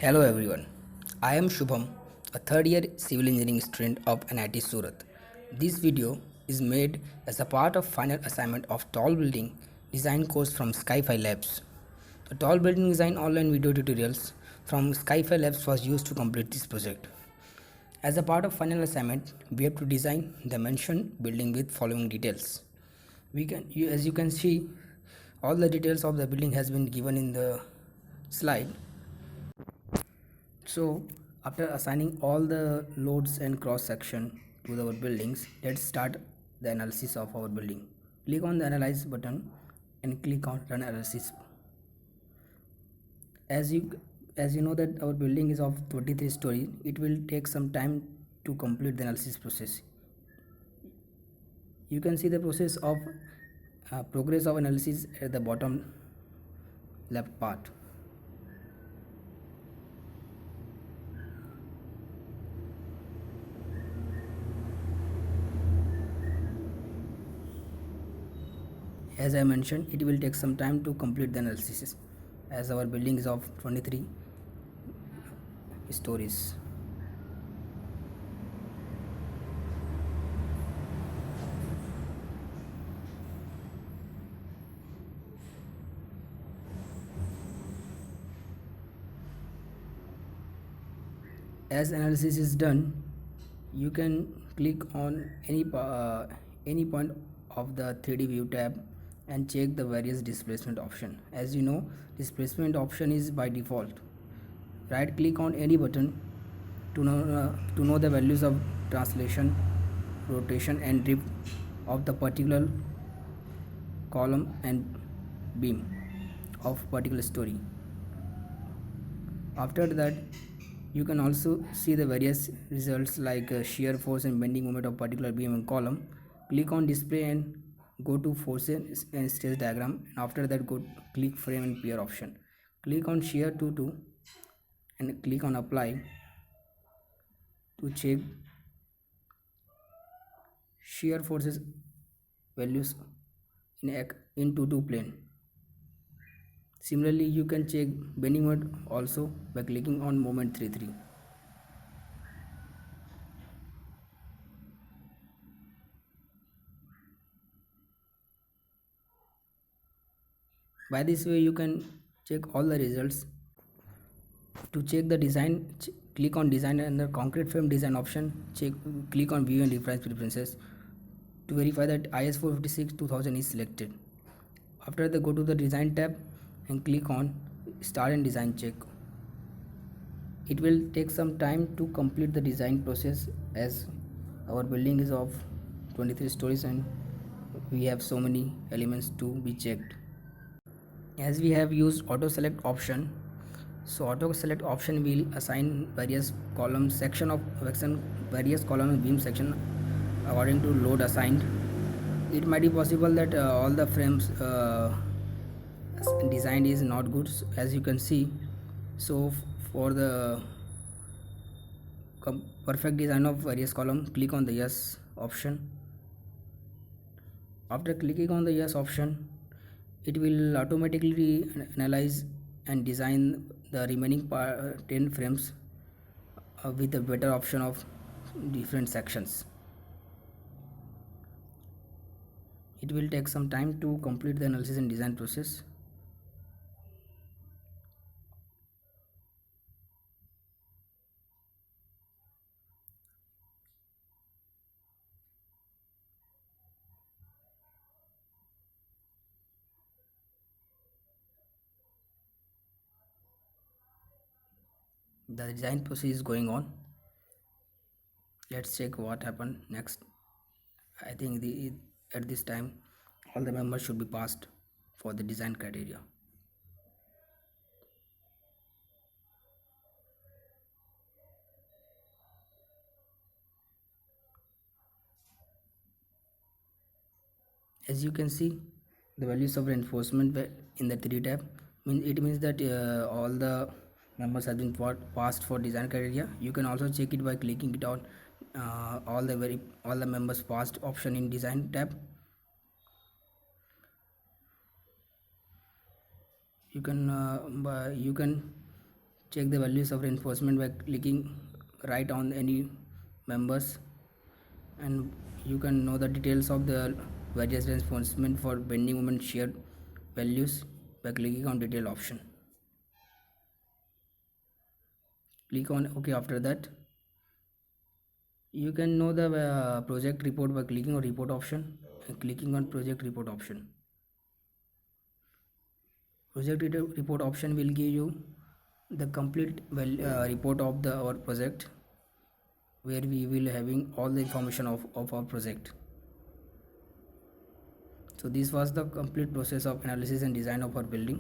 Hello everyone. I am Shubham, a third year civil engineering student of NIT Surat. This video is made as a part of final assignment of tall building design course from Skyfi Labs. The tall building design online video tutorials from Skyfi Labs was used to complete this project. As a part of final assignment, we have to design the mentioned building with following details. As you can see, all the details of the building has been given in the slide. So after assigning all the loads and cross section to our buildings, let's start the analysis of our building. Click on the analyze button and click on run analysis. As you know that our building is of 23 story, it will take some time to complete the analysis process. You can see the process of progress of analysis at the bottom left part. As I mentioned, it will take some time to complete the analysis as our building is of 23 stories. As analysis is done, you can click on any point of the 3D view tab and check the various displacement option. As you know, displacement option is by default. Right click on any button to know the values of translation, rotation and drift of the particular column and beam of particular story. After that, you can also see the various results like shear force and bending moment of particular beam and column. Click on display and go to forces and stress diagram, and after that click frame and pair option. Click on shear to and click on apply to check shear forces values in 2 plane. Similarly, you can check bending moment also by clicking on moment 33. By this way, you can check all the results. To check the design, click on design and the concrete frame design option. Click on view and reference preferences to verify that IS 456 2000 is selected. After that, go to the design tab and click on start and design check. It will take some time to complete the design process as our building is of 23 stories and we have so many elements to be checked. As we have used auto select option, so auto select option will assign various columns various column and beam section according to load assigned. It might be possible that all the frames design is not good, as you can see. So for the perfect design of various column, click on the yes option. After clicking on the yes option, it will automatically analyze and design the remaining 10 frames with a better option of different sections. It will take some time to complete the analysis and design process. The design process is going on. Let's check what happened next. I think at this time all the members should be passed for the design criteria. As you can see, the values of reinforcement in the 3 tab means that all the members have been passed for design criteria. You can also check it by clicking it on all the members passed option in design tab. You can check the values of reinforcement by clicking right on any members, and you can know the details of the various reinforcement for bending moment shear values by clicking on detail option. Click on OK. After that, you can know the project report by clicking on report option and clicking on project report option. Project report option will give you the complete report of our project, where we will having all the information of our project. So this was the complete process of analysis and design of our building.